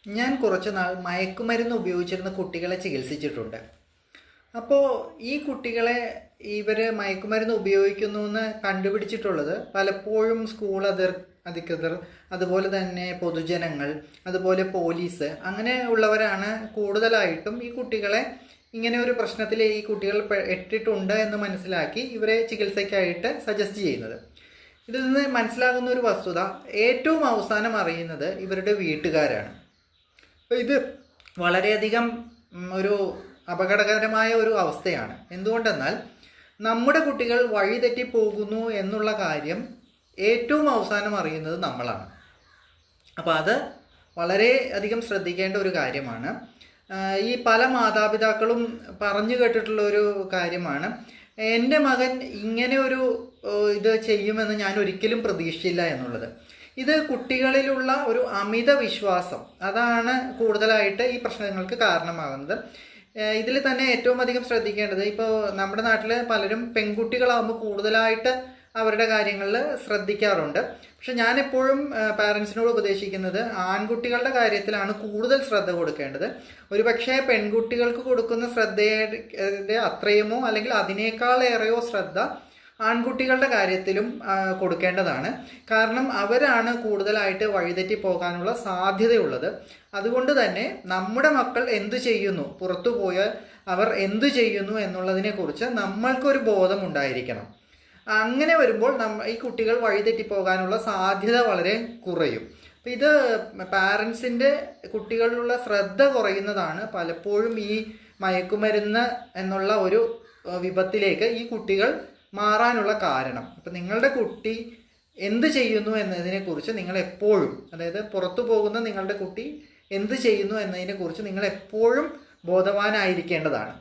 ഞാൻ കുറച്ച് നാൾ മയക്കുമരുന്ന് ഉപയോഗിച്ചിരുന്ന കുട്ടികളെ ചികിത്സിച്ചിട്ടുണ്ട്. അപ്പോൾ ഈ കുട്ടികളെ ഇവർ മയക്കുമരുന്ന് ഉപയോഗിക്കുന്നു എന്ന് കണ്ടുപിടിച്ചിട്ടുള്ളത് പലപ്പോഴും സ്കൂൾ അധികൃതർ, അതുപോലെ തന്നെ പൊതുജനങ്ങൾ, അതുപോലെ പോലീസ്, അങ്ങനെ ഉള്ളവരാണ് കൂടുതലായിട്ടും ഈ കുട്ടികളെ ഇങ്ങനെ ഒരു പ്രശ്നത്തിൽ ഈ കുട്ടികൾ ഇട്ടിട്ടുണ്ട് എന്ന് മനസ്സിലാക്കി ഇവരെ ചികിത്സയ്ക്കായിട്ട് സജസ്റ്റ് ചെയ്യുന്നത്. ഇതിൽ നിന്ന് മനസ്സിലാകുന്ന ഒരു വസ്തുത, ഏറ്റവും അവസാനം അറിയുന്നത് ഇവരുടെ വീട്ടുകാരാണ്. അപ്പോൾ ഇത് വളരെയധികം ഒരു അപകടകരമായ ഒരു അവസ്ഥയാണ്. എന്തുകൊണ്ടെന്നാൽ നമ്മുടെ കുട്ടികൾ വഴിതെറ്റി പോകുന്നു എന്നുള്ള കാര്യം ഏറ്റവും അവസാനം അറിയുന്നത് നമ്മളാണ്. അപ്പോൾ അത് വളരെ അധികം ശ്രദ്ധിക്കേണ്ട ഒരു കാര്യമാണ്. ഈ പല മാതാപിതാക്കളും പറഞ്ഞു കേട്ടിട്ടുള്ള ഒരു കാര്യമാണ്, എൻ്റെ മകൻ ഇങ്ങനെ ഒരു ഇത് ചെയ്യുമെന്ന് ഞാൻ ഒരിക്കലും പ്രതീക്ഷിച്ചില്ല എന്നുള്ളത്. ഇത് കുട്ടികളിലുള്ള ഒരു അമിത വിശ്വാസം, അതാണ് കൂടുതലായിട്ട് ഈ പ്രശ്നങ്ങൾക്ക് കാരണമാകുന്നത്. ഇതിൽ തന്നെ ഏറ്റവും അധികം ശ്രദ്ധിക്കേണ്ടത്, ഇപ്പോൾ നമ്മുടെ നാട്ടിൽ പലരും പെൺകുട്ടികളാകുമ്പോൾ കൂടുതലായിട്ട് അവരുടെ കാര്യങ്ങളിൽ ശ്രദ്ധിക്കാറുണ്ട്. പക്ഷെ ഞാനെപ്പോഴും പാരൻസിനോട് ഉപദേശിക്കുന്നത് ആൺകുട്ടികളുടെ കാര്യത്തിലാണ് കൂടുതൽ ശ്രദ്ധ കൊടുക്കേണ്ടത്. ഒരുപക്ഷെ പെൺകുട്ടികൾക്ക് കൊടുക്കുന്ന ശ്രദ്ധയുടെ അത്രയുമോ അല്ലെങ്കിൽ അതിനേക്കാളേറെയോ ശ്രദ്ധ ആൺകുട്ടികളുടെ കാര്യത്തിലും കൊടുക്കേണ്ടതാണ്. കാരണം അവരാണ് കൂടുതലായിട്ട് വഴിതെറ്റി പോകാനുള്ള സാധ്യതയുള്ളത്. അതുകൊണ്ട് തന്നെ നമ്മുടെ മക്കൾ എന്തു ചെയ്യുന്നു, പുറത്തു പോയാൽ അവർ എന്തു ചെയ്യുന്നു എന്നുള്ളതിനെക്കുറിച്ച് നമ്മൾക്കൊരു ബോധമുണ്ടായിരിക്കണം. അങ്ങനെ വരുമ്പോൾ ഈ കുട്ടികൾ വഴിതെറ്റിപ്പോകാനുള്ള സാധ്യത വളരെ കുറയും. അപ്പം ഇത് പാരൻസിൻ്റെ കുട്ടികളിലുള്ള ശ്രദ്ധ കുറയുന്നതാണ് പലപ്പോഴും ഈ മയക്കുമരുന്ന് എന്നുള്ള ഒരു വിപത്തിലേക്ക് ഈ കുട്ടികൾ മാറാനുള്ള കാരണം. അപ്പം നിങ്ങളുടെ കുട്ടി എന്ത് ചെയ്യുന്നു എന്നതിനെക്കുറിച്ച് നിങ്ങൾ എപ്പോഴും, അതായത് പുറത്തു പോകുന്ന നിങ്ങളുടെ കുട്ടി എന്ത് ചെയ്യുന്നു എന്നതിനെക്കുറിച്ച് നിങ്ങൾ എപ്പോഴും ബോധവാനായിരിക്കേണ്ടതാണ്.